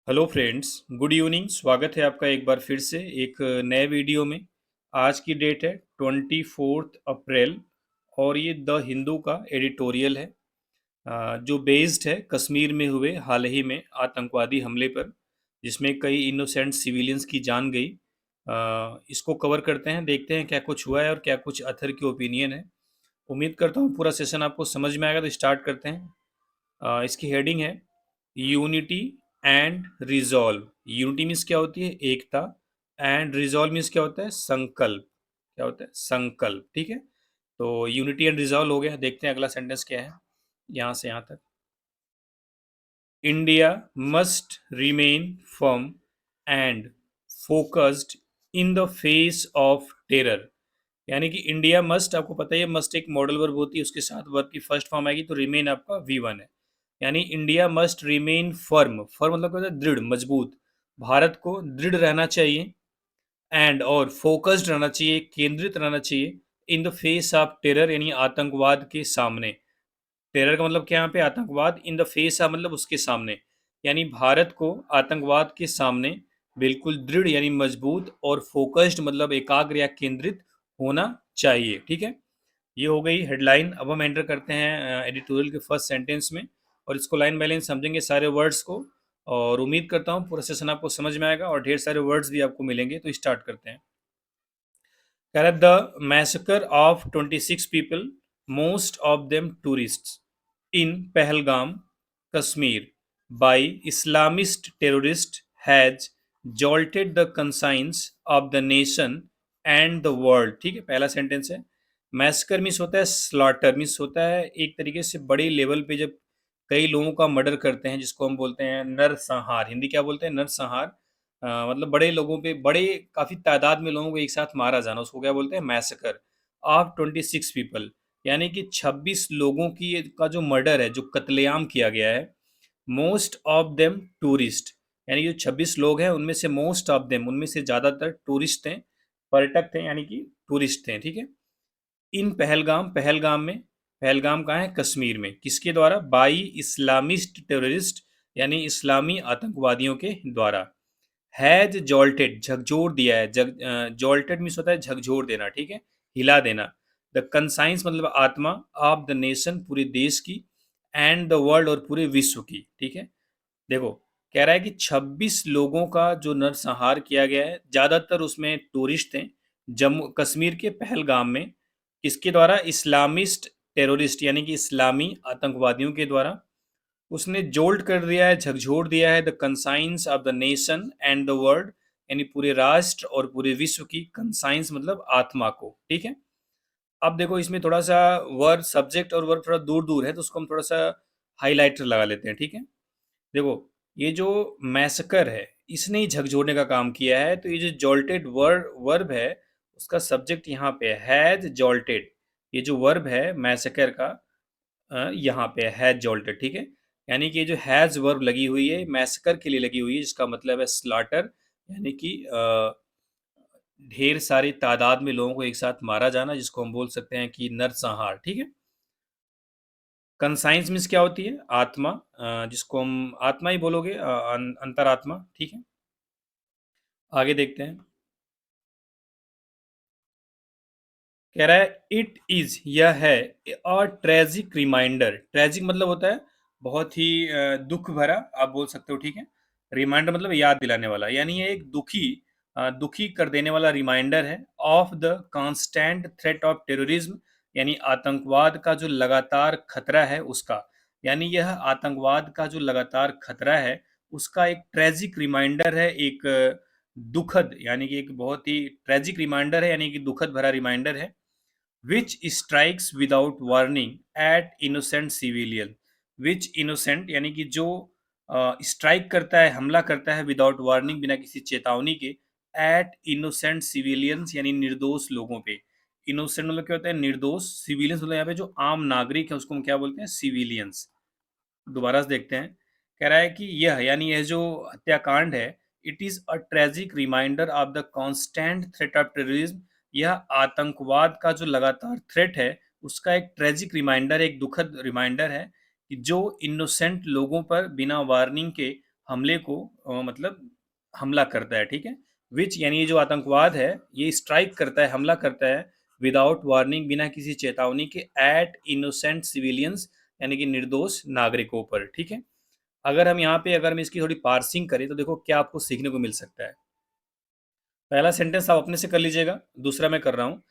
Hello friends, good evening. स्वागत है आपका एक बार फिर से एक नए वीडियो में। आज की डेट है 24 अप्रैल और ये द हिंदू का एडिटोरियल है जो बेस्ड है कश्मीर में हुए हाल ही में आतंकवादी हमले पर, जिसमें कई इनोसेंट सिविलियंस की जान गई। इसको कवर करते हैं, देखते हैं क्या कुछ हुआ है और क्या कुछ अथर की ओपिनियन है। उम्मीद करता हूँ पूरा सेशन आपको समझ में आएगा, तो स्टार्ट करते हैं। इसकी हेडिंग है unity and resolve. Unity means क्या होती है? एकता। एंड रिजॉल्व मीन्स क्या होता है? संकल्प। क्या होता है? संकल्प। ठीक है, तो यूनिटी एंड रिजॉल्व हो गया। देखते हैं अगला सेंटेंस क्या है यहाँ से यहाँ तक। India must remain firm and focused in the face of terror. यानी कि इंडिया मस्ट, आपको पता है मस्ट एक मॉडल वर्ब होती है, उसके साथ वर्ब की फर्स्ट फॉर्म आएगी, तो रिमेन आपका V1 है। यानी India must remain firm. Firm मतलब क्या होता है? दृढ़, मजबूत। भारत को दृढ़ रहना चाहिए एंड और फोकस्ड रहना चाहिए, केंद्रित रहना चाहिए in the face of terror, यानी आतंकवाद के सामने। टेरर का मतलब क्या यहाँ पे? आतंकवाद। इन द फेस ऑफ मतलब उसके सामने, यानी भारत को आतंकवाद के सामने बिल्कुल दृढ़ यानी मजबूत और फोकस्ड मतलब एकाग्र या केंद्रित होना चाहिए। ठीक है, ये हो गई हेडलाइन। अब हम एंटर करते हैं एडिटोरियल के फर्स्ट सेंटेंस में और इसको लाइन बाय लाइन समझेंगे सारे वर्ड्स को। और उम्मीद करता हूँ पूरा सेशन आपको समझ में आएगा और ढेर सारे वर्ड्स भी आपको मिलेंगे। तो स्टार्ट करते हैं। कह रहा the massacre of 26 people, most of them tourists, in Pahalgam Kashmir by Islamist terrorist has jolted the conscience of the nation and the world। ठीक है, पहला सेंटेंस है। मैसकर मिस होता है स्लॉटर, मिस होता है एक तरीके से बड़े लेवल पे जब कई लोगों का मर्डर करते हैं, जिसको हम बोलते हैं नरसंहार। हिंदी क्या बोलते हैं? नरसंहार। मतलब बड़े लोगों पे, बड़े काफी तादाद में लोगों को एक साथ मारा जाना, उसको क्या बोलते हैं? Massacre of 26 people. यानी कि 26 लोगों की का जो मर्डर है, जो कत्लेआम किया गया है। मोस्ट ऑफ देम टूरिस्ट, यानी जो 26 लोग हैं उनमें से मोस्ट ऑफ देम, उनमें से ज्यादातर टूरिस्ट हैं, पर्यटक थे, यानी कि टूरिस्ट थे। ठीक है, इन पहलगाम, पहलगाम में, पहलगाम कहाँ है? कश्मीर में। किसके द्वारा? बाई इस्लामिस्ट टेररिस्ट, यानी इस्लामी आतंकवादियों के द्वारा। हैज जॉल्टेड, झकझोर दिया है। जॉल्टेड मीन्स होता है झकझोर देना। ठीक है, हिला देना। द कंसाइंस मतलब आत्मा, ऑफ द नेशन पूरे देश की, एंड द वर्ल्ड और पूरे विश्व की। ठीक है, देखो कह रहा है कि 26 लोगों का जो नरसंहार किया गया है, ज्यादातर उसमें टूरिस्ट थे, जम्मू कश्मीर के पहलगाम में। किसके द्वारा? इस्लामिस्ट टेररिस्ट, यानी कि इस्लामी आतंकवादियों के द्वारा। उसने जोल्ट कर दिया है, झकझोर दिया है the conscience of the nation and the world, यानी पूरे राष्ट्र और पूरे विश्व की। कंसाइंस मतलब आत्मा को। ठीक है, अब देखो इसमें थोड़ा सा वर्ड, सब्जेक्ट और वर्ब थोड़ा दूर दूर है, तो उसको हम थोड़ा सा हाईलाइटर लगा लेते हैं। ठीक है, देखो ये जो मैसकर है, इसने ही झकझोरने का काम किया है, तो ये जो जॉल्टेड वर्ब है, उसका सब्जेक्ट यहाँ पे हैज जॉल्टेड। ये जो वर्ब है मैसकर का, यहाँ पे हैज जॉल्टेड। ठीक है, यानी कि ये जो हैज वर्ब लगी हुई है मैसकर के लिए लगी हुई है, जिसका मतलब है स्लॉटर, यानी कि ढेर सारी तादाद में लोगों को एक साथ मारा जाना, जिसको हम बोल सकते हैं कि नरसंहार। ठीक है, कंसाइंस मीन्स क्या होती है? आत्मा, जिसको हम आत्मा ही बोलोगे, अंतरात्मा। ठीक है, आगे देखते हैं। कह रहा है इट इज, यह है, अ ट्रेजिक रिमाइंडर। ट्रेजिक मतलब होता है बहुत ही दुख भरा, आप बोल सकते हो। ठीक है, रिमाइंडर मतलब याद दिलाने वाला, यानी ये एक दुखी, दुखी कर देने वाला रिमाइंडर है of the constant threat of terrorism, यानी आतंकवाद का जो लगातार खतरा है उसका। यानी यह आतंकवाद का जो लगातार खतरा है उसका एक ट्रेजिक रिमाइंडर है, एक दुखद, यानी कि एक बहुत ही ट्रेजिक रिमाइंडर है, यानी कि दुखद भरा रिमाइंडर है। Which strikes without warning at innocent civilian. Which innocent यानी कि जो स्ट्राइक करता है, हमला करता है, विदाउट वार्निंग बिना किसी चेतावनी के, एट इनोसेंट सिविलियंस यानी निर्दोष लोगों पे। इनोसेंट मतलब क्या होता है? निर्दोष। सिविलियंस मतलब यहाँ पे जो आम नागरिक है उसको हम क्या बोलते हैं? सिविलियंस। दोबारा से देखते हैं। कह रहा है कि यह, यानी यह जो हत्याकांड है, it is a tragic reminder of the constant threat of terrorism. यह आतंकवाद का जो लगातार थ्रेट है उसका एक ट्रेजिक रिमाइंडर, एक दुखद रिमाइंडर है कि जो इनोसेंट लोगों पर बिना वार्निंग के हमले को मतलब हमला करता है, ठीक है। विच यानी ये जो आतंकवाद है ये स्ट्राइक करता है, हमला करता है विदाउट वार्निंग, बिना किसी चेतावनी के, एट इनोसेंट सिविलियंस यानी कि निर्दोष नागरिकों पर, ठीक है। अगर हम यहाँ पे अगर हम इसकी थोड़ी पार्सिंग करें तो देखो क्या आपको सीखने को मिल सकता है। पहला सेंटेंस आप अपने से कर लीजिएगा, दूसरा मैं कर रहा हूँ।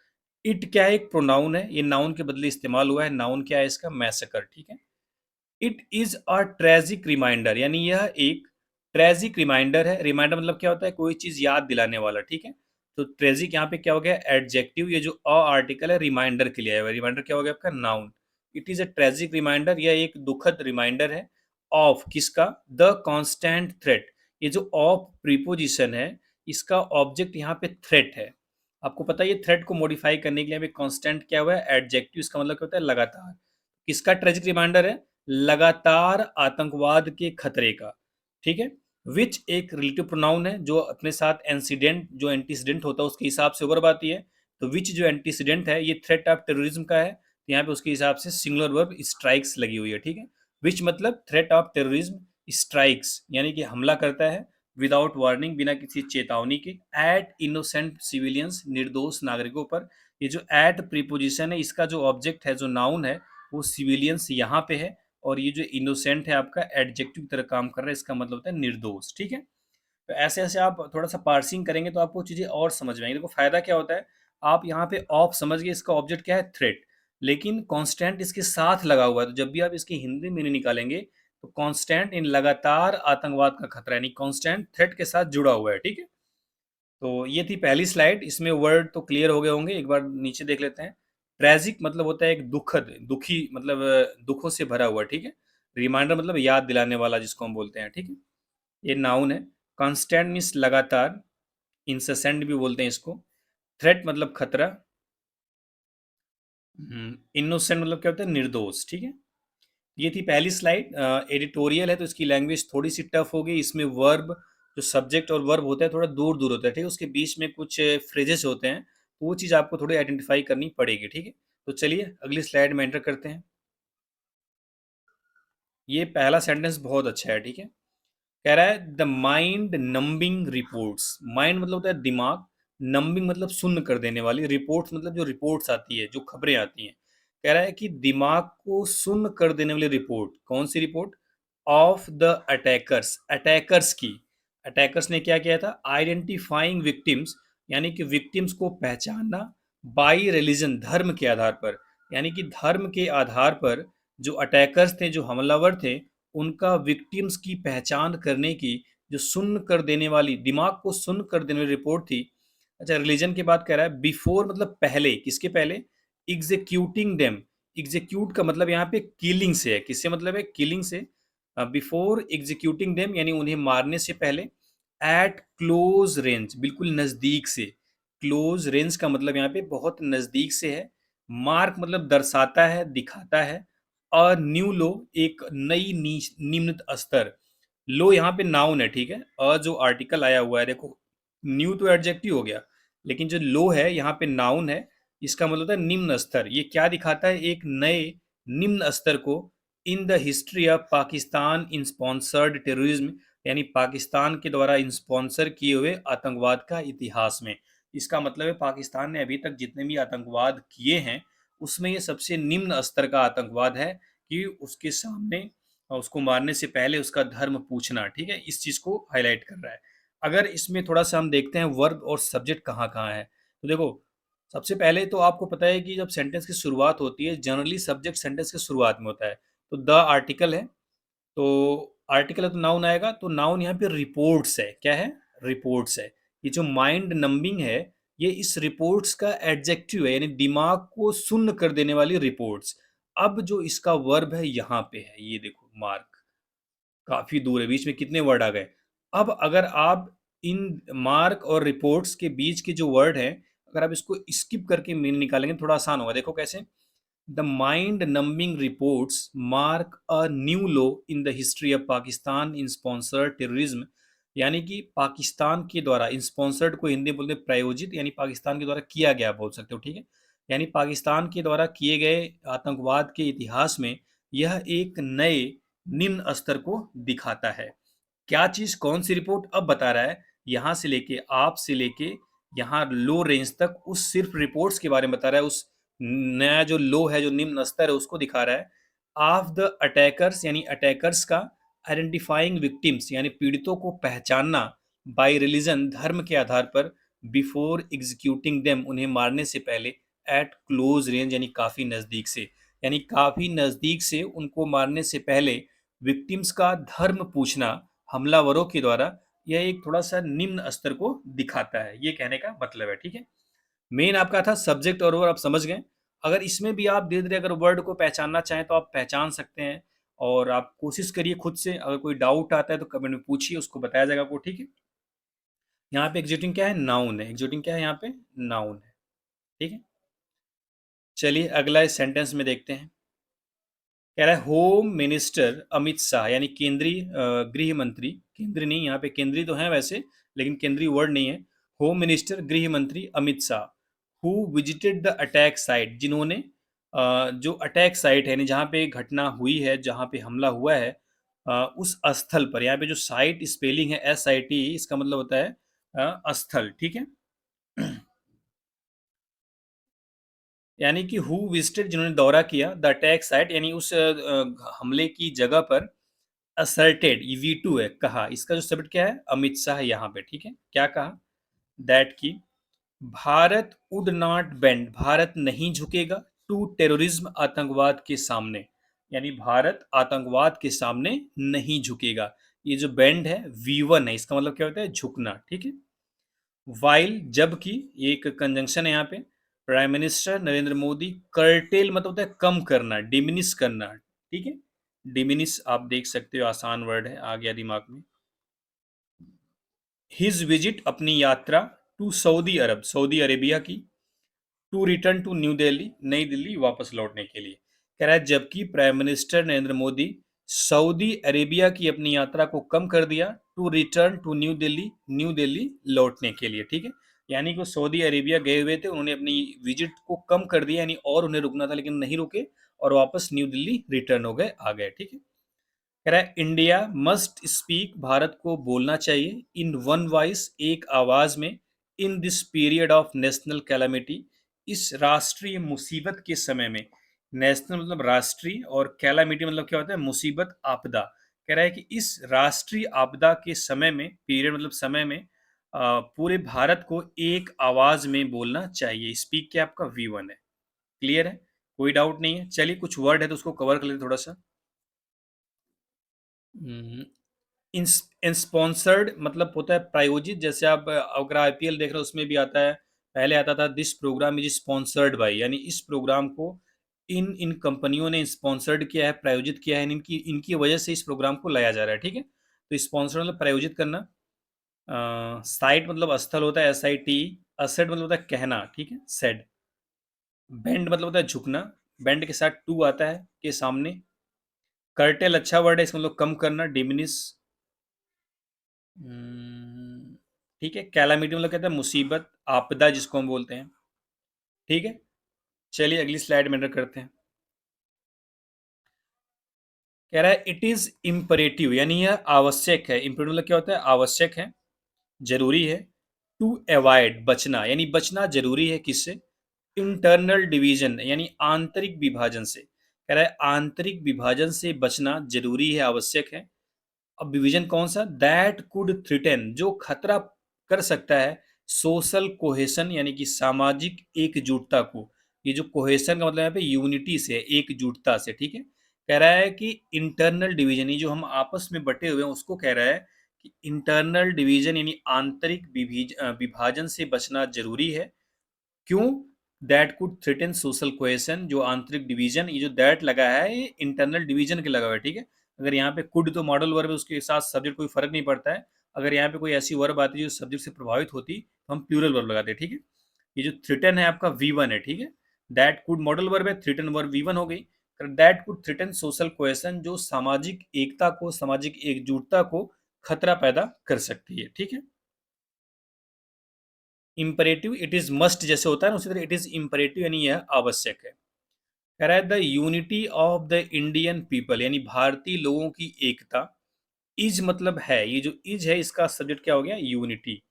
इट क्या है, एक प्रोनाउन है, ये नाउन के बदले इस्तेमाल हुआ है। नाउन क्या है इसका, मैसेकर, ठीक है। It is a tragic reminder यानी यह एक ट्रेजिक रिमाइंडर है। रिमाइंडर मतलब क्या होता है, कोई चीज याद दिलाने वाला, ठीक है। तो ट्रेजिक यहाँ पे क्या हो गया, एडजेक्टिव, ये जो अ आर्टिकल है रिमाइंडर के लिए आया हुआ। रिमाइंडर क्या हो गया आपका, noun. It is a tragic reminder, यह एक दुखद रिमाइंडर है। ऑफ किसका, द कॉन्स्टेंट थ्रेट। ये जो ऑफ प्रीपोजिशन है इसका ऑब्जेक्ट यहाँ पे थ्रेट है। आपको पता है ये थ्रेट को मॉडिफाई करने के लिए अभी कांस्टेंट क्या हुआ है, एडजेक्टिव। इसका मतलब क्या होता है, लगातार। किसका ट्रेजिक रिमाइंडर है, लगातार आतंकवाद के खतरे का, ठीक है। विच एक रिलेटिव प्रोनाउन है जो अपने साथ इंसिडेंट, जो एंटीसीडेंट होता है उसके हिसाब से वर्ब आती है। तो विच जो एंटीसीडेंट है ये थ्रेट ऑफ टेररिज्म का है, तो यहाँ पे उसके हिसाब से सिंगुलर वर्ब स्ट्राइक्स लगी हुई है, ठीक है। विच मतलब थ्रेट ऑफ टेररिज्म स्ट्राइक्स यानी कि हमला करता है विदाउट वार्निंग, बिना किसी चेतावनी के, एट इनोसेंट सिविलियंस निर्दोष नागरिकों पर। ये जो एट प्रीपोजिशन है इसका जो ऑब्जेक्ट है, जो नाउन है, वो सिविलियंस यहाँ पे है। और ये जो इनोसेंट है आपका एडजेक्टिव की तरह काम कर रहा है, इसका मतलब होता है निर्दोष, ठीक है। तो ऐसे ऐसे आप थोड़ा सा पार्सिंग करेंगे तो आपको चीजें और समझ में आएंगी। देखो फायदा क्या होता है, आप यहाँ पे ऑफ समझ गए, इसका ऑब्जेक्ट क्या है, थ्रेट, लेकिन कांस्टेंट इसके साथ लगा हुआ है। तो जब भी आप इसकी हिंदी मीनिंग निकालेंगे तो कांस्टेंट इन लगातार आतंकवाद का खतरा, यानी कांस्टेंट थ्रेट के साथ जुड़ा हुआ है, ठीक है। तो ये थी पहली स्लाइड, इसमें वर्ड तो क्लियर हो गए होंगे, एक बार नीचे देख लेते हैं। ट्रेजिक मतलब होता है एक दुखद, दुखी मतलब दुखों से भरा हुआ, ठीक है। रिमाइंडर मतलब याद दिलाने वाला जिसको हम बोलते हैं, ठीक है। ये नाउन है। कांस्टेंट मीन्स लगातार, इंसेसेंट भी बोलते हैं इसको। थ्रेट मतलब खतरा। इनोसेंट मतलब क्या होता है, निर्दोष, ठीक है। ये थी पहली स्लाइड। एडिटोरियल है तो इसकी लैंग्वेज थोड़ी सी टफ होगी। इसमें वर्ब, जो सब्जेक्ट और वर्ब होता है थोड़ा दूर दूर होता है, ठीक है। उसके बीच में कुछ फ्रेजेस होते हैं, तो वो चीज़ आपको थोड़ी आइडेंटिफाई करनी पड़ेगी, ठीक है। तो चलिए अगली स्लाइड में एंटर करते हैं। ये पहला सेंटेंस बहुत अच्छा है, ठीक है। कह रहा है the mind numbing reports. Mind मतलब होता है दिमाग, नंबिंग मतलब सुन्न कर देने वाली, रिपोर्ट्स मतलब जो रिपोर्ट्स आती है, जो खबरें आती हैं। कह रहा है कि दिमाग को सुन्न कर देने वाली रिपोर्ट, कौन सी report, of the attackers, attackers की। अटैकर्स ने क्या किया था, आइडेंटिफाइंग विक्टिम्स, यानी कि विक्टिम्स को पहचानना, बाई रिलीजन, धर्म के आधार पर। यानी कि धर्म के आधार पर जो अटैकर्स थे, जो हमलावर थे, उनका विक्टिम्स की पहचान करने की जो सुन्न कर देने वाली, दिमाग को सुन्न कर देने वाली रिपोर्ट थी। अच्छा, रिलीजन की बात कर रहा है, बिफोर मतलब पहले, किसके पहले, एग्जीक्यूटिंग देम। एग्जीक्यूट का मतलब यहाँ पे किलिंग से है, किससे मतलब है, किलिंग से। बिफोर एग्जीक्यूटिंग देम यानी उन्हें मारने से पहले। एट क्लोज रेंज, बिल्कुल नजदीक से। क्लोज रेंज का मतलब यहाँ पे बहुत नजदीक से है। मार्क मतलब दर्शाता है, दिखाता है। अ न्यू लो, एक नई निम्न स्तर। लो यहाँ पे नाउन है, ठीक है। अ जो आर्टिकल आया हुआ है, देखो न्यू तो एडजेक्टिव हो गया, लेकिन जो लो है यहाँ पे नाउन है। इसका मतलब होता है निम्न स्तर। ये क्या दिखाता है, एक नए निम्न स्तर को। In the history of Pakistan in sponsored terrorism, यानी पाकिस्तान के द्वारा स्पॉन्सर किए हुए आतंकवाद का इतिहास में। इसका मतलब है पाकिस्तान ने अभी तक जितने भी आतंकवाद किए हैं उसमें ये सबसे निम्न स्तर का आतंकवाद है, कि उसके सामने उसको मारने से पहले उसका धर्म पूछना, ठीक है। इस चीज को हाईलाइट कर रहा है। अगर इसमें थोड़ा सा हम देखते हैं वर्ब और सब्जेक्ट कहाँ कहाँ है, तो देखो सबसे पहले तो आपको पता है कि जब सेंटेंस की शुरुआत होती है जनरली सब्जेक्ट सेंटेंस की शुरुआत में होता है। तो द आर्टिकल है, तो आर्टिकल है तो नाउन आएगा। तो नाउन यहाँ पे रिपोर्ट्स है, क्या है, रिपोर्ट्स है। ये जो माइंड नंबिंग है ये इस रिपोर्ट्स का एडजेक्टिव है, यानी दिमाग को सुन्न कर देने वाली रिपोर्ट्स। अब जो इसका वर्ब है यहाँ पे है, ये देखो मार्क, काफी दूर है, बीच में कितने वर्ड आ गए। अब अगर आप इन मार्क और रिपोर्ट्स के बीच के जो वर्ड है, अगर आप इसको स्किप करके मीन निकालेंगे थोड़ा आसान होगा। देखो कैसे, the mind numbing reports mark a new low in the history of Pakistan in sponsored terrorism. यानी कि पाकिस्तान के द्वारा, स्पॉन्सर्ड को हिंदी बोलते हैं प्रायोजित, यानी पाकिस्तान के द्वारा किया गया बोल सकते हो, ठीक है। यानी पाकिस्तान के द्वारा किए गए आतंकवाद के इतिहास में यह एक नए निम्न स्तर को दिखाता है। क्या चीज, कौन सी रिपोर्ट अब बता रहा है, यहां से लेके, आप से लेके यहाँ लो रेंज तक उस सिर्फ रिपोर्ट्स के बारे में बता रहा है, उस नया जो लो है, जो निम्न स्तर है, उसको दिखा रहा है। ऑफ द अटैकर्स, यानी अटैकर्स का, आइडेंटिफाइंग विक्टिम्स, यानी पीड़ितों को पहचानना, बाय रिलीजन, धर्म के आधार पर, बिफोर एग्जीक्यूटिंग देम, उन्हें मारने से पहले, एट क्लोज रेंज, यानी काफी नजदीक से, यानी काफी नजदीक से उनको मारने से पहले विक्टिम्स का धर्म पूछना हमलावरों के द्वारा, यह एक थोड़ा सा निम्न स्तर को दिखाता है, ये कहने का मतलब है। ठीक है, मेन आपका था सब्जेक्ट और वर्ब, आप समझ गए। अगर इसमें भी आप धीरे धीरे अगर वर्ड को पहचानना चाहें तो आप पहचान सकते हैं, और आप कोशिश करिए खुद से, अगर कोई डाउट आता है तो कमेंट में पूछिए, उसको बताया जाएगा आपको। ठीक है, यहाँ पे एग्जीटिंग क्या है, नाउन है, एग्जीटिंग क्या है यहाँ पे, नाउन है। ठीक है, चलिए अगला इस सेंटेंस में देखते हैं। कह रहा है होम मिनिस्टर अमित शाह, यानी केंद्रीय गृह मंत्री, केंद्रीय नहीं, यहाँ पे केंद्रीय तो है वैसे, लेकिन केंद्रीय वर्ड नहीं है। होम मिनिस्टर गृह मंत्री Amit Shah, who visited the attack site, जिन्होंने जो अटैक साइट है, यानी जहाँ पे घटना हुई है, जहाँ पे हमला हुआ है, उस स्थल पर, यहाँ पे जो साइट स्पेलिंग है SIT, इसका मतलब होता है स्थल। ठीक है, यानी कि हु विजिटेड, जिन्होंने दौरा किया, द अटैक साइट, यानी उस हमले की जगह पर, असर्टेड, V2 है, कहा, इसका जो सब्जेक्ट क्या है, अमित शाह यहाँ पे। ठीक है, क्या कहा, दैट की Bharat would not bend, Bharat नहीं झुकेगा, टू टेररिज्म, आतंकवाद के सामने, यानी भारत आतंकवाद के सामने नहीं झुकेगा। ये जो बेंड है V1 है, इसका मतलब क्या होता है, झुकना। ठीक है, वाइल, जबकि, ये एक कंजंक्शन है यहाँ पे, prime minister Narendra Modi, cartel मतलब होता है कम करना, डिमिनिश करना। ठीक है, डिमिनिश आप देख सकते हो, आसान वर्ड है, आ गया दिमाग में। हिज विजिट, अपनी यात्रा, to Saudi Arab, Saudi Arabia की, to return to new Delhi, नई दिल्ली वापस लौटने के लिए। कह रहा है जबकि prime minister Narendra Modi Saudi Arabia की अपनी यात्रा को कम कर दिया, to return to new Delhi, New Delhi लौटने के लिए। ठीक है, यानी कि वो सऊदी अरेबिया गए हुए थे, उन्होंने अपनी विजिट को कम कर दिया, यानी और उन्हें रुकना था लेकिन नहीं रुके, और वापस न्यू दिल्ली रिटर्न हो गए, आ गए। ठीक है, कह रहा है इंडिया मस्ट स्पीक, भारत को बोलना चाहिए, इन वन वॉइस, एक आवाज में, in this period of national calamity, इस राष्ट्रीय मुसीबत के समय में। नेशनल मतलब राष्ट्रीय, और कैलामिटी मतलब क्या होता है, मुसीबत, आपदा। कह रहा है कि इस राष्ट्रीय आपदा के समय में, पीरियड मतलब समय में, पूरे भारत को एक आवाज में बोलना चाहिए। स्पीक क्या आपका V1 है। क्लियर है, कोई डाउट नहीं है। चलिए कुछ वर्ड है तो उसको कवर कर लेते थोड़ा सा। स्पॉन्सर्ड मतलब होता है प्रायोजित, जैसे आप अगर IPL देख रहे हो उसमें भी आता है, पहले आता था this programme is sponsored by, यानी इस प्रोग्राम को इन इन कंपनियों ने स्पॉन्सर्ड किया है, प्रायोजित किया है, इनकी इनकी वजह से इस प्रोग्राम को लाया जा रहा है। ठीक है, तो स्पॉन्सर्ड मतलब प्रायोजित करना। साइट मतलब स्थल होता है, SIT। असेट मतलब होता है कहना। ठीक है, सेड। बेंड मतलब होता है झुकना, बेंड के साथ टू आता है के सामने। कर्टेल अच्छा वर्ड है, इसका मतलब कम करना, डिमिनिश। ठीक है, कैलामिटी मतलब कहते हैं मुसीबत, आपदा जिसको हम बोलते हैं। ठीक है, चलिए अगली स्लाइड में एंटर करते हैं। कह रहा है इट इज इम्परेटिव, यानी यह आवश्यक है, इम्परेटिव मतलब क्या होता है, आवश्यक है, जरूरी है, टू अवॉइड, बचना, यानी बचना जरूरी है, किससे, इंटरनल डिवीजन, यानी आंतरिक विभाजन से। कह रहा है आंतरिक विभाजन से बचना जरूरी है, आवश्यक है। अब डिवीजन कौन सा, दैट कुड थ्रिटेन, जो खतरा कर सकता है, सोशल कोहेशन, यानी कि सामाजिक एकजुटता को। ये जो कोहेशन का मतलब यहाँ पे यूनिटी से, एकजुटता से। ठीक है, कह रहा है कि इंटरनल डिवीजन, ये जो हम आपस में बटे हुए हैं उसको कह रहा है कि इंटरनल डिवीजन, यानी आंतरिक विभाजन से बचना जरूरी है। क्यों, that could threaten social cohesion, जो आंतरिक डिवीजन, ये जो दैट लगा है ये इंटरनल डिवीजन के लगा हुआ है। ठीक है, अगर यहाँ पे कुड तो मॉडल वर्ब है, उसके साथ सब्जेक्ट कोई फर्क नहीं पड़ता है। अगर यहाँ पे कोई ऐसी वर्ब आती है जो सब्जेक्ट से प्रभावित होती तो हम प्लूरल वर्ब लगाते हैं। ठीक है, ये जो थ्रिटन है आपका V1 है। ठीक है, दैट कुड मॉडल वर्ब है, थ्रिटन वर्ब V1 हो गई। That could threaten social cohesion, जो सामाजिक एकता को, सामाजिक एकजुटता को खतरा पैदा कर सकती है। ठीक है, इंपरेटिव, इट इज मस्ट जैसे होता है ना, उसी तरह इट इज इंपरेटिव, यानी यह आवश्यक है। कह रहा है the unity of the Indian people, यानी भारतीय लोगों की एकता, इज मतलब है, ये जो इज है इसका सब्जेक्ट क्या हो गया, unity.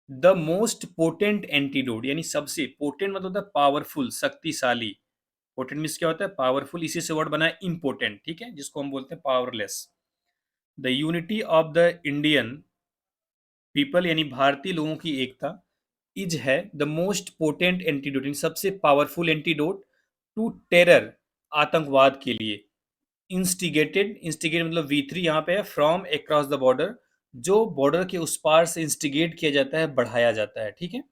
The most potent antidote, यानी सबसे पोटेंट मतलब होता है पावरफुल, शक्तिशाली। पोटेंट मीन्स क्या होता है, पावरफुल, इसी से वर्ड बना है इंपोर्टेंट, ठीक है, जिसको हम बोलते हैं powerless. The unity of the Indian people, यानी भारतीय लोगों की एकता, इज है द मोस्ट पोटेंट एंटीडोट, सबसे पावरफुल एंटीडोट टू टेरर, आतंकवाद के लिए। इंस्टिगेटेड, इंस्टिगेट मतलब V3 यहाँ पे है, फ्रॉम अक्रॉस द बॉर्डर, जो बॉर्डर के उस पार से इंस्टिगेट किया जाता है, बढ़ाया जाता है, ठीक है।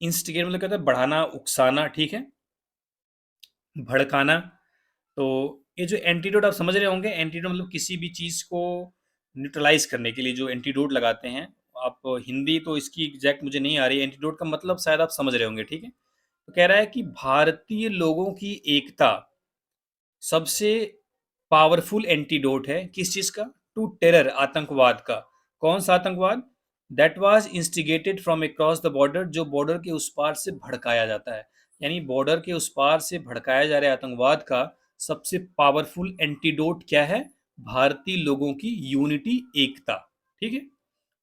इंस्टिगेट मतलब कहता है बढ़ाना, उकसाना, ठीक है, भड़काना। तो ये जो एंटीडोट आप समझ रहे होंगे, एंटीडोट मतलब किसी भी चीज को न्यूट्रलाइज करने के लिए जो एंटीडोट लगाते हैं। आप हिंदी तो इसकी एग्जैक्ट मुझे नहीं आ रही है, एंटीडोट का मतलब शायद आप समझ रहे होंगे, ठीक है। तो कह रहा है कि भारतीय लोगों की एकता सबसे पावरफुल एंटीडोट है, किस चीज का, टू टेरर, आतंकवाद का। कौन सा आतंकवाद, that was instigated from across the border, जो बॉर्डर के उस पार से भड़काया जाता है। यानी बॉर्डर के उस पार से भड़काया जा रहा है आतंकवाद का सबसे पावरफुल एंटीडोट क्या है, भारतीय लोगों की यूनिटी, एकता, ठीक है।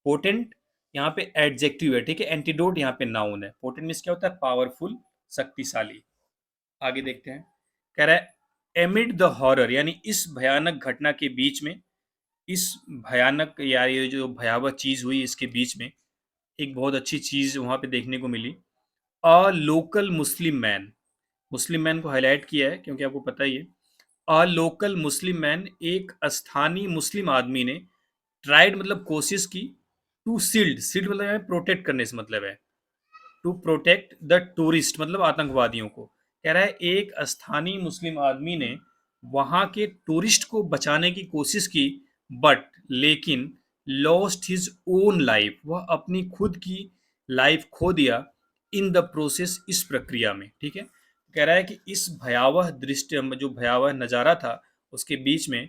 पोटेंट यहाँ पे एडजेक्टिव है, ठीक है, एंटीडोट यहाँ पे नाउन है। पोटेंट मीन्स क्या होता है, पावरफुल, शक्तिशाली। आगे देखते हैं, कह रहा है एमिड द हॉरर, यानी इस भयानक घटना के बीच में, इस भयानक या ये जो भयावह चीज हुई इसके बीच में एक बहुत अच्छी चीज वहां पे देखने को मिली। A local Muslim man, Muslim man को हाईलाइट किया है क्योंकि आपको पता ही है। अ लोकल मुस्लिम मैन, एक स्थानीय मुस्लिम आदमी ने, ट्राइड मतलब कोशिश की, टू सील्ड, सील्ड मतलब प्रोटेक्ट करने से मतलब है, टू प्रोटेक्ट द टूरिस्ट मतलब आतंकवादियों को। कह रहा है एक स्थानीय मुस्लिम आदमी ने वहां के टूरिस्ट को बचाने की कोशिश की, बट लेकिन लॉस्ट हिज ओन लाइफ, वह अपनी खुद की लाइफ खो दिया, इन द प्रोसेस, इस प्रक्रिया में, ठीक है। कह रहा है कि इस भयावह दृश्य जो भयावह नज़ारा था उसके बीच में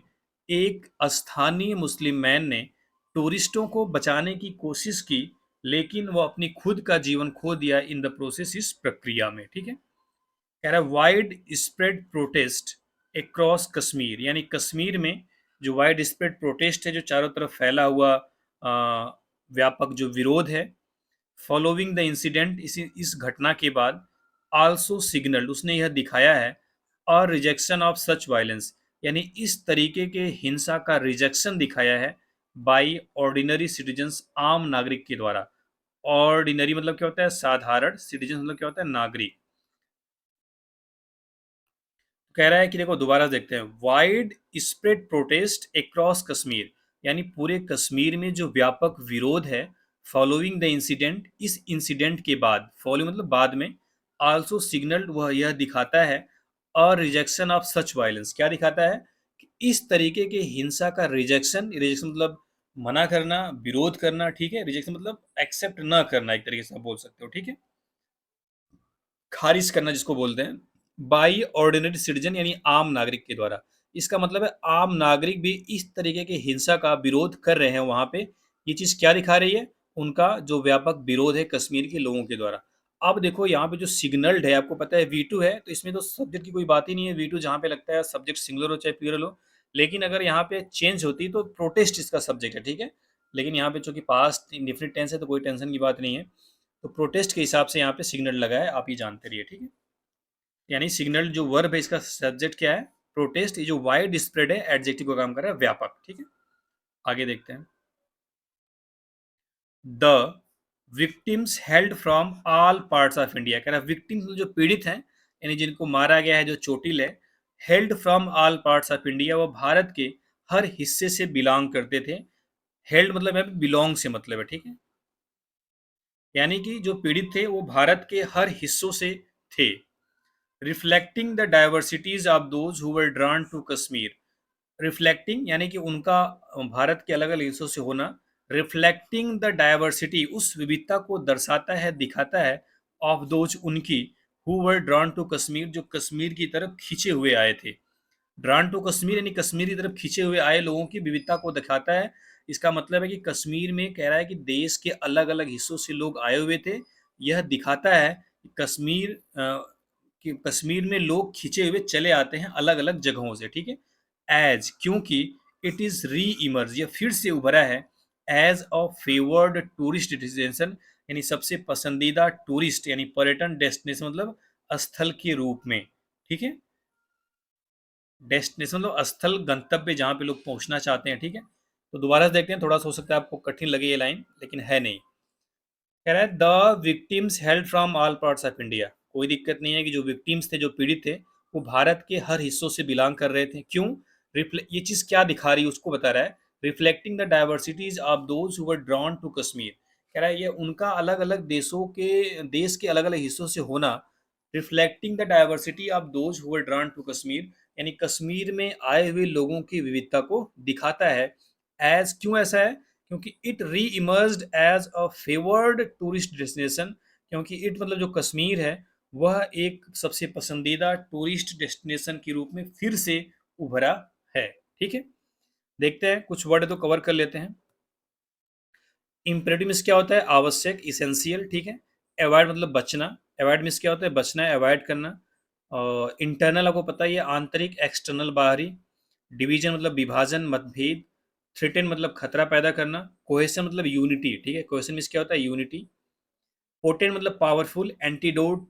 एक स्थानीय मुस्लिम मैन ने टूरिस्टों को बचाने की कोशिश की, लेकिन वो अपनी खुद का जीवन खो दिया इन द प्रोसेस, इस प्रक्रिया में, ठीक है। कह रहा है wide spread protest across Kashmir, यानी कश्मीर में जो वाइड स्प्रेड प्रोटेस्ट है, जो चारों तरफ फैला हुआ व्यापक जो विरोध है, फॉलोइंग द इंसिडेंट, इस घटना के बाद, आल्सो सिग्नल, उसने यह दिखाया है, और रिजेक्शन ऑफ सच वायलेंस, यानी इस तरीके के हिंसा का रिजेक्शन दिखाया है, बाई ऑर्डिनरी सिटीजन्स, आम नागरिक के द्वारा। ऑर्डिनरी मतलब क्या होता है, साधारण, सिटीजन मतलब क्या होता है, नागरिक। कह रहा है कि देखो दोबारा देखते हैं, wide spread protest across Kashmir, यानी पूरे कश्मीर में जो व्यापक विरोध है, फॉलोइंग द इंसिडेंट, इस इंसिडेंट के बाद, फॉलोइंग मतलब बाद में, आल्सो सिग्नल्ड, वह यह दिखाता है, और रिजेक्शन ऑफ सच वायलेंस, क्या दिखाता है कि इस तरीके के हिंसा का रिजेक्शन, रिजेक्शन मतलब मना करना, विरोध करना, ठीक है, रिजेक्शन मतलब एक्सेप्ट ना करना, एक तरीके से आप बोल सकते हो, ठीक है, खारिज करना जिसको बोलते हैं, बाई ऑर्डिनरी सिटीजन, यानी आम नागरिक के द्वारा। इसका मतलब है आम नागरिक भी इस तरीके के हिंसा का विरोध कर रहे हैं वहां पे। ये चीज क्या दिखा रही है, उनका जो व्यापक विरोध है कश्मीर के लोगों के द्वारा। अब देखो यहाँ पे जो सिग्नल्ड है, आपको पता है V2 है, तो इसमें तो सब्जेक्ट की कोई बात ही नहीं है। V2 जहाँ पे लगता है सब्जेक्ट सिंगुलर हो चाहे प्लूरल हो, लेकिन अगर यहाँ पे चेंज होती तो प्रोटेस्ट इसका सब्जेक्ट है, ठीक है। लेकिन यहाँ पे चूंकि पास्ट इंडेफिनिट टेंस है तो कोई टेंशन की बात नहीं है, तो प्रोटेस्ट के हिसाब से यहाँ पे सिग्नल लगा है, आप ये जानते रहिए, ठीक है। यानी सिग्नल जो वर्ब है इसका सब्जेक्ट क्या है, प्रोटेस्ट। ये जो वाइड स्प्रेड है एडजेक्टिव का काम कर रहा है, व्यापक, ठीक है। आगे देखते हैं, the victims held from all parts of India, कह रहा है विक्टिम्स जो पीड़ित हैं, यानी जिनको मारा गया है, जो चोटिल है, held from all parts of India, वो भारत के हर हिस्से से बिलोंग करते थे। हेल्ड मतलब है बिलोंग से मतलब है, ठीक है, यानी कि जो पीड़ित थे वो भारत के हर हिस्सों से थे। Reflecting the diversities of those who were drawn to Kashmir, reflecting यानी कि उनका भारत के अलग अलग हिस्सों से होना, रिफ्लेक्टिंग द डाइवर्सिटी, उस विविधता को दर्शाता है, दिखाता है, ऑफ दोज, उनकी, who were drawn to Kashmir, जो कश्मीर की तरफ खींचे हुए आए थे। ड्रॉन टू कश्मीर यानी कश्मीर की तरफ खींचे हुए आए लोगों की विविधता को दिखाता है। इसका मतलब है कि कश्मीर में कह रहा है कि देश के अलग अलग हिस्सों से लोग आए हुए थे। यह दिखाता है कि कश्मीर में लोग खींचे हुए चले आते हैं अलग अलग जगहों से, ठीक है। एज क्योंकि इट इज री इमर्ज, ये फिर से उभरा है as a favoured tourist destination, यानी सबसे पसंदीदा टूरिस्ट यानी पर्यटन डेस्टिनेशन मतलब स्थल के रूप में। ठीक है, डेस्टिनेशन मतलब स्थल, गंतव्य जहाँ पे लोग पहुंचना चाहते हैं। ठीक है, तो दोबारा से देखते हैं, थोड़ा सा हो सकता है आपको कठिन लगे ये लाइन, लेकिन है नहीं। कह रहा है the victims held from all parts of India, कोई दिक्कत नहीं है कि जो विक्टिम्स थे, जो पीड़ित थे, वो भारत के हर हिस्सों से बिलोंग कर रहे थे। क्यों? ये चीज क्या दिखा रही है उसको बता रहा है, reflecting the diversities of those who were drawn to Kashmir. कह रहा है ये उनका अलग अलग देशों के, देश के अलग अलग हिस्सों से होना, reflecting the diversity of those who were drawn to Kashmir, यानी कश्मीर में आए हुए लोगों की विविधता को दिखाता है। एज क्यों ऐसा है? क्योंकि it reemerge as a favoured tourist destination, क्योंकि इट मतलब जो कश्मीर है वह एक सबसे पसंदीदा टूरिस्ट डेस्टिनेशन के रूप में फिर से उभरा है। ठीक है, देखते हैं कुछ वर्ड तो कवर कर लेते हैं। इम्पेरेटिव मीन्स क्या होता है? आवश्यक, इसेंशियल। ठीक है, अवॉइड मतलब बचना, अवॉइड मीन्स क्या होता है? बचना है, अवॉइड करना। इंटरनल आपको पता ही है, आंतरिक, एक्सटर्नल बाहरी। डिवीजन मतलब विभाजन, मतभेद। थ्रेटन मतलब खतरा पैदा करना। कोहेशन मतलब यूनिटी। ठीक है, कोहेशन मीन्स क्या होता है? यूनिटी। पोटेंट मतलब पावरफुल। एंटीडोट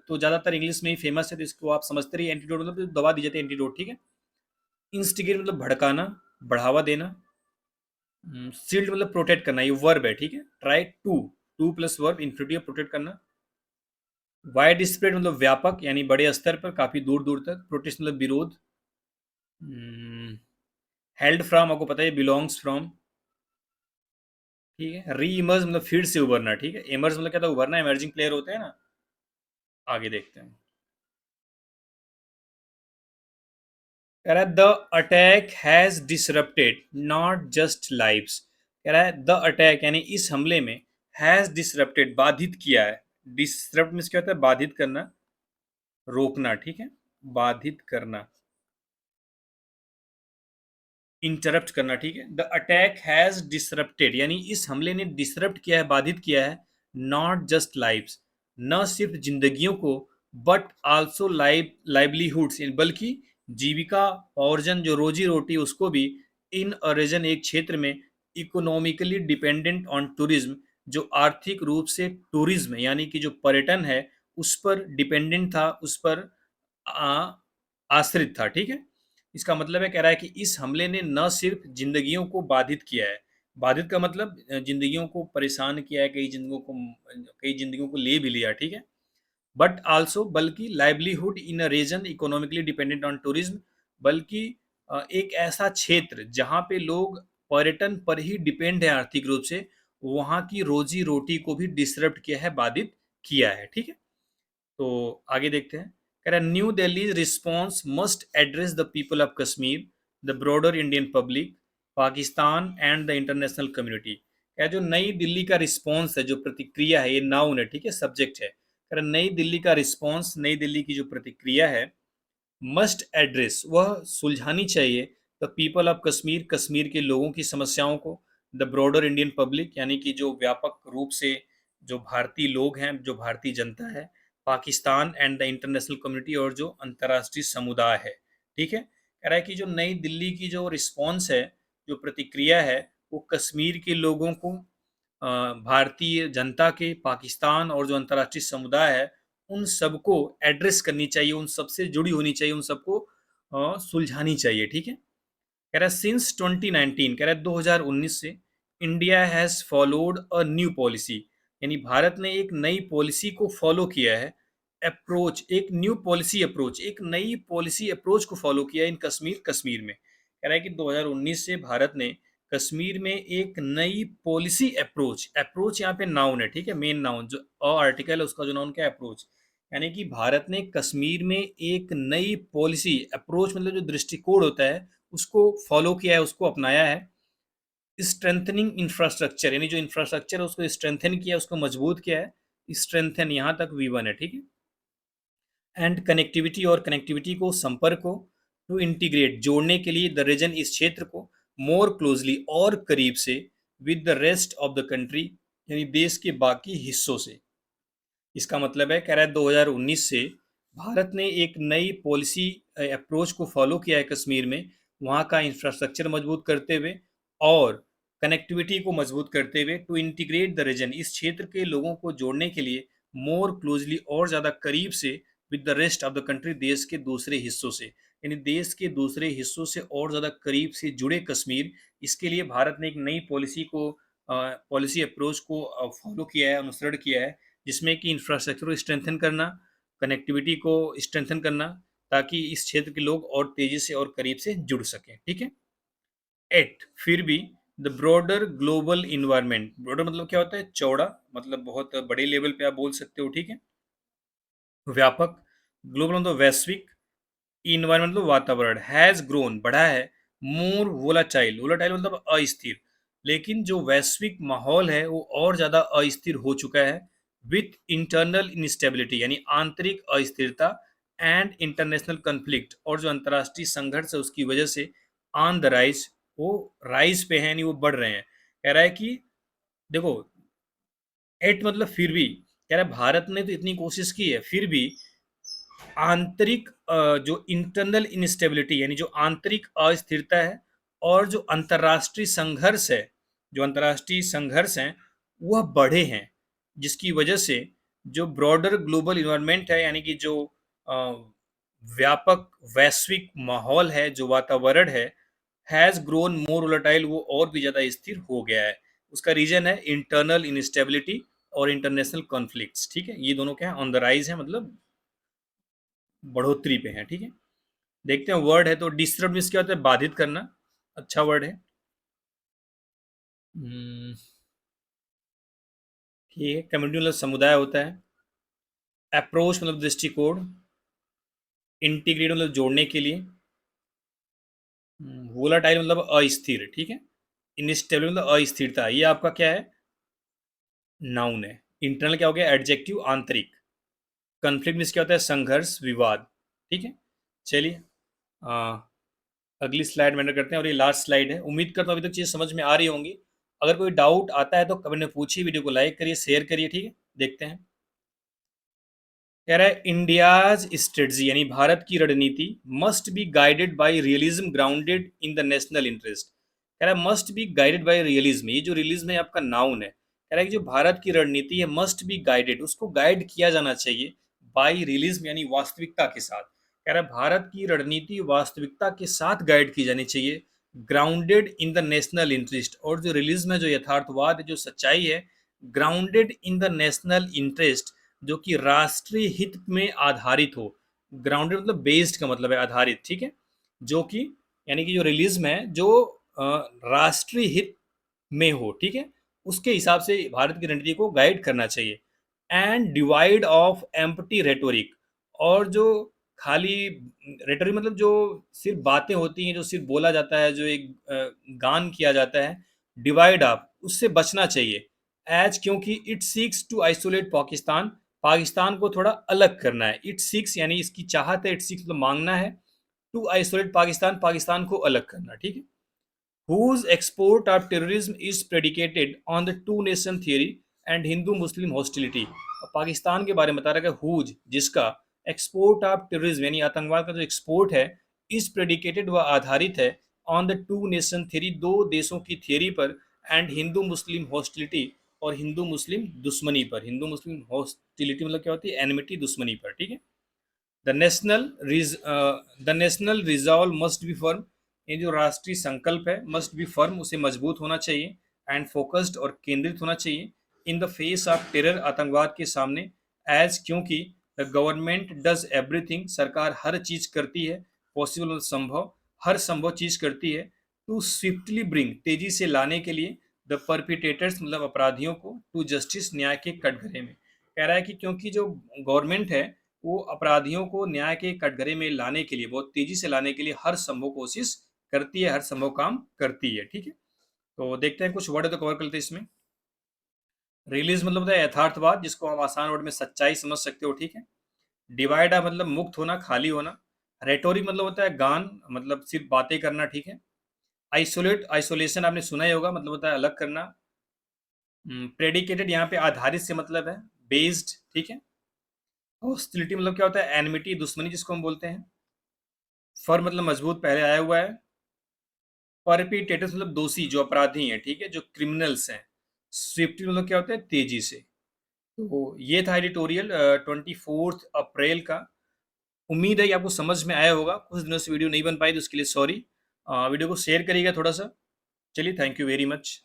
तो ज्यादातर इंग्लिश में ही फेमस है, तो इसको आप समझते रहिए। एंटीडोट मतलब जो दवा दी जाती है, एंटीडोट। ठीक है, इंस्टिगेट मतलब भड़काना, बढ़ावा देना। शील्ड मतलब प्रोटेक्ट करना, ये वर्ब है। ठीक है, try to, to plus verb, infinitive, protect करना। वाइड स्प्रेड मतलब व्यापक, यानी बड़े स्तर पर, काफी दूर दूर तक। प्रोटेस्ट मतलब विरोध। हेल्ड फ्रॉम आपको पता है, बिलोंग्स फ्रॉम। ठीक है, री इमर्ज मतलब फिर से उभरना। ठीक है, इमर्ज मतलब क्या था? उभरना, इमर्जिंग प्लेयर होते हैं ना। आगे देखते हैं। कह रहा है the attack has disrupted not just lives. कह रहा है द अटैक यानी इस हमले में, हैज डिसरप्टेड बाधित किया है। डिसरप्ट मीन्स क्या होता है? बाधित करना, रोकना। ठीक है, बाधित करना, इंटरप्ट करना। ठीक है, द अटैक हैज डिसरप्टेड यानी इस हमले ने डिसरप्ट किया है, बाधित किया है। नॉट जस्ट लाइव्स, न सिर्फ जिंदगियों को, बट आल्सो लाइवलीहुड्स, बल्कि जीविका, अर्जन, जो रोजी रोटी, उसको भी। इन अ रीजन, एक क्षेत्र में। इकोनॉमिकली डिपेंडेंट ऑन टूरिज्म, जो आर्थिक रूप से टूरिज्म यानी कि जो पर्यटन है उस पर डिपेंडेंट था, उस पर आ, आश्रित था। ठीक है, इसका मतलब है, कह रहा है कि इस हमले ने न सिर्फ जिंदगियों को बाधित किया है, बाधित का मतलब जिंदगियों को परेशान किया है, कई जिंदगियों को ले भी लिया। ठीक है, बट आल्सो बल्कि, livelihood in a region economically dependent on tourism, बल्कि एक ऐसा क्षेत्र जहाँ पे लोग पर्यटन पर ही डिपेंड है आर्थिक रूप से, वहाँ की रोजी रोटी को भी डिसरप्ट किया है, बाधित किया है। ठीक है, तो आगे देखते हैं। कह रहा है new Delhi response must address the people of Kashmir, the broader Indian public, Pakistan and the international community. कह जो नई दिल्ली का रिस्पॉन्स है, जो प्रतिक्रिया है, ये नाउन है। ठीक है, सब्जेक्ट है। कह रहा नई दिल्ली का रिस्पॉन्स, नई दिल्ली की जो प्रतिक्रिया है, मस्ट एड्रेस वह सुलझानी चाहिए, the people of Kashmir, Kashmir के लोगों की समस्याओं को। द ब्रॉडर इंडियन पब्लिक यानी कि जो व्यापक रूप से जो भारतीय लोग हैं, जो भारतीय जनता है। Pakistan and the international community, और जो अंतर्राष्ट्रीय समुदाय है। ठीक है, कह रहा है कि जो नई दिल्ली की जो रिस्पॉन्स है, जो प्रतिक्रिया है, वो कश्मीर के लोगों को, भारतीय जनता के, पाकिस्तान और जो अंतर्राष्ट्रीय समुदाय है, उन सबको एड्रेस करनी चाहिए, उन सबसे जुड़ी होनी चाहिए, उन सबको सुलझानी चाहिए। ठीक है, कह रहा है सिंस 2019, कह रहा है 2019 से, India has followed a new policy, यानी भारत ने एक नई पॉलिसी को फॉलो किया है। अप्रोच, एक न्यू पॉलिसी अप्रोच, एक नई पॉलिसी अप्रोच को फॉलो किया इन कश्मीर, कश्मीर में। कह रहा है कि 2019 से भारत ने कश्मीर में एक नई पॉलिसी अप्रोच, अप्रोच यहाँ पे नाउन है। ठीक है, मेन नाउन, जो आर्टिकल है उसका जो नाउन क्या है? अप्रोच। यानी कि भारत ने कश्मीर में एक नई पॉलिसी, अप्रोच मतलब जो दृष्टिकोण होता है, उसको फॉलो किया है, उसको अपनाया है। स्ट्रेंथनिंग इंफ्रास्ट्रक्चर, यानी जो इंफ्रास्ट्रक्चर है उसको स्ट्रेंथन किया, उसको मजबूत किया है। स्ट्रेंथन यहाँ तक V1 है। ठीक है, एंड कनेक्टिविटी, और कनेक्टिविटी को, संपर्क को। टू इंटीग्रेट, जोड़ने के लिए, द रीजन, इस क्षेत्र को। मोर क्लोजली, और करीब से। With the rest of the country, यानी देश के बाकी हिस्सों से। इसका मतलब है, कह रहा है 2019 से भारत ने एक नई पॉलिसी अप्रोच को फॉलो किया है कश्मीर में, वहाँ का इंफ्रास्ट्रक्चर मजबूत करते हुए और कनेक्टिविटी को मजबूत करते हुए टू इंटीग्रेट द रीजन, इस क्षेत्र के लोगों को जोड़ने के लिए मोर क्लोजली और ज़्यादा करीब से with the rest of the country, देश के दूसरे हिस्सों से, यानी देश के दूसरे हिस्सों से और ज़्यादा करीब से जुड़े कश्मीर। इसके लिए भारत ने एक नई पॉलिसी अप्रोच को फॉलो किया है, अनुसरण किया है, जिसमें कि इंफ्रास्ट्रक्चर को स्ट्रेंथन करना, कनेक्टिविटी को स्ट्रेंथन करना, ताकि इस क्षेत्र के लोग और तेजी से और करीब से जुड़ सकें। ठीक है। एट फिर भी the broader global environment, broader मतलब क्या होता है, चौड़ा, मतलब बहुत बड़े लेवल पे आप बोल सकते हो। ठीक है। व्यापक, ग्लोबल मतलब वैश्विक, इन्वायरमेंट मतलब वातावरण, हैज ग्रोन बढ़ा है, मोर वोलाटाइल, वोलाटाइल मतलब अस्थिर, लेकिन जो वैश्विक माहौल है वो और ज्यादा अस्थिर हो चुका है, विथ इंटरनल इंस्टेबिलिटी यानी आंतरिक अस्थिरता, एंड इंटरनेशनल कन्फ्लिक्ट, और जो अंतर्राष्ट्रीय संघर्ष है उसकी वजह से ऑन द राइज, वो राइज पे है, यानी वो बढ़ रहे हैं। कह रहा है कि देखो, एट मतलब फिर भी, कह रहा है भारत ने तो इतनी कोशिश की है, फिर भी आंतरिक जो इंटरनल इंस्टेबिलिटी यानी जो आंतरिक अस्थिरता है, और जो अंतर्राष्ट्रीय संघर्ष हैं वह बढ़े हैं, जिसकी वजह से जो ब्रॉडर ग्लोबल इन्वायरमेंट है, यानी कि जो अ, व्यापक वैश्विक माहौल है, जो वातावरण है, हैज ग्रोन मोर वोलेटाइल, वो और भी ज्यादा स्थिर हो गया है। उसका रीजन है इंटरनल इंस्टेबिलिटी और इंटरनेशनल कॉन्फ्लिक्ट्स। ठीक है, ये दोनों क्या है, ऑन द राइज है, मतलब बढ़ोतरी पे है। ठीक है। देखते हैं, वर्ड है तो डिस्टर्ब मीन्स क्या होता है, बाधित करना, अच्छा वर्ड है। हम्म, ठीक है। कम्युनिटी मतलब समुदाय होता है। अप्रोच मतलब दृष्टिकोण। इंटीग्रेट मतलब जोड़ने के लिए। वोलाटाइल मतलब अस्थिर। ठीक है। इनस्टेबल मतलब अस्थिरता, ये आपका क्या है, नाउन है। इंटरनल क्या हो गया, एडजेक्टिव, आंतरिक। कन्फ्लिक्ट मीन्स क्या होता है, संघर्ष, विवाद। ठीक है। चलिए, आ, अगली स्लाइड में करते हैं, और ये लास्ट स्लाइड है। उम्मीद करता हूँ अभी तक चीज़ समझ में आ रही होंगी। अगर कोई डाउट आता है तो कमेंट में पूछिए, वीडियो को लाइक करिए, शेयर करिए। ठीक है। देखते हैं। कह रहा है इंडियाज स्ट्रेटजी यानी भारत की रणनीति must be guided by realism grounded in the national interest. कह रहा है must be guided by realism, ये जो रियलिज्म है आपका नाउन है। कह रहा है कि जो भारत की रणनीति है मस्ट बी गाइडेड, उसको गाइड किया जाना चाहिए बाय रियलिज्म यानी वास्तविकता के साथ। कह रहा है भारत की रणनीति वास्तविकता के साथ गाइड की जानी चाहिए, grounded in the national interest, और जो रियलिज्म है, जो यथार्थवाद है, जो सच्चाई है, grounded in the national interest, जो कि राष्ट्रीय हित में आधारित हो। ग्राउंडेड मतलब बेस्ड का मतलब है आधारित। ठीक है। जो कि यानी कि जो रिलीजम है जो राष्ट्रीय हित में हो। ठीक है। उसके हिसाब से भारत की रणनीति को गाइड करना चाहिए। And divide of empty rhetoric, और जो खाली रेटोरिक मतलब जो सिर्फ बातें होती हैं, जो सिर्फ बोला जाता है, जो एक गान किया जाता है, डिवाइड ऑफ, उससे बचना चाहिए। एज क्योंकि it seeks to isolate Pakistan, Pakistan को थोड़ा अलग करना है। इट सीक्स यानी इसकी चाहत है, इट सीक्स मतलब मांगना है, टू आइसोलेट पाकिस्तान, पाकिस्तान को अलग करना। ठीक है। whose export of terrorism is predicated on the two nation theory and Hindu Muslim hostility। Pakistan के बारे में बता रहा है कि हुज, जिसका एक्सपोर्ट ऑफ टेररिज्म यानी आतंकवाद का जो एक्सपोर्ट है, इस प्रेडिकेटेड व आधारित है on the two nation theory, दो देशों की थियरी पर, एंड हिंदू मुस्लिम हॉस्टिलिटी, और हिंदू मुस्लिम दुश्मनी पर। हिंदू मुस्लिम हॉस्टिलिटी मतलब क्या होती है, एनिमिटी, दुश्मनी पर। ठीक है। The national resolve must be firm, ये जो राष्ट्रीय संकल्प है मस्ट बी फर्म, उसे मजबूत होना चाहिए, एंड फोकस्ड और केंद्रित होना चाहिए, in the face of terror, आतंकवाद के सामने, एज क्योंकि द गवर्नमेंट डज एवरीथिंग, सरकार हर चीज करती है, पॉसिबल संभव, हर संभव चीज करती है, टू स्विफ्टली ब्रिंग, तेजी से लाने के लिए, द परपिटेटर्स मतलब अपराधियों को, टू जस्टिस, न्याय के कटघरे में। कह रहा है कि क्योंकि जो गवर्नमेंट है वो अपराधियों को न्याय के कटघरे में लाने के लिए, बहुत तेजी से लाने के लिए हर संभव कोशिश करती है, हर संभव काम करती है। ठीक है। तो देखते हैं, कुछ वर्ड तो कवर कर लेते हैं इसमें। रिलीज मतलब होता है यथार्थवाद, जिसको हम आसान वर्ड में सच्चाई समझ सकते हो। ठीक है। डिवाइड मतलब मुक्त होना, खाली होना। रेटोरिक मतलब होता है गान, मतलब सिर्फ बातें करना। ठीक है। आइसोलेट, आइसोलेशन आपने सुना ही होगा, मतलब होता है अलग करना। प्रेडिकेटेड यहाँ पे आधारित से मतलब है बेस्ड। ठीक है। हॉस्टिलिटी मतलब क्या होता है, एनिमिटी, दुश्मनी जिसको हम बोलते हैं। फर मतलब मजबूत, पहले आया हुआ है। परपिटेटर्स मतलब दोषी, जो अपराधी हैं, ठीक है, जो क्रिमिनल्स हैं। स्विफ्टली मतलब क्या होता है, तेजी से। तो ये था एडिटोरियल 24 अप्रैल का। उम्मीद है कि आपको समझ में आया होगा। कुछ दिनों से वीडियो नहीं बन पाई तो उसके लिए सॉरी। वीडियो को शेयर करिएगा थोड़ा सा। चलिए, थैंक यू वेरी मच।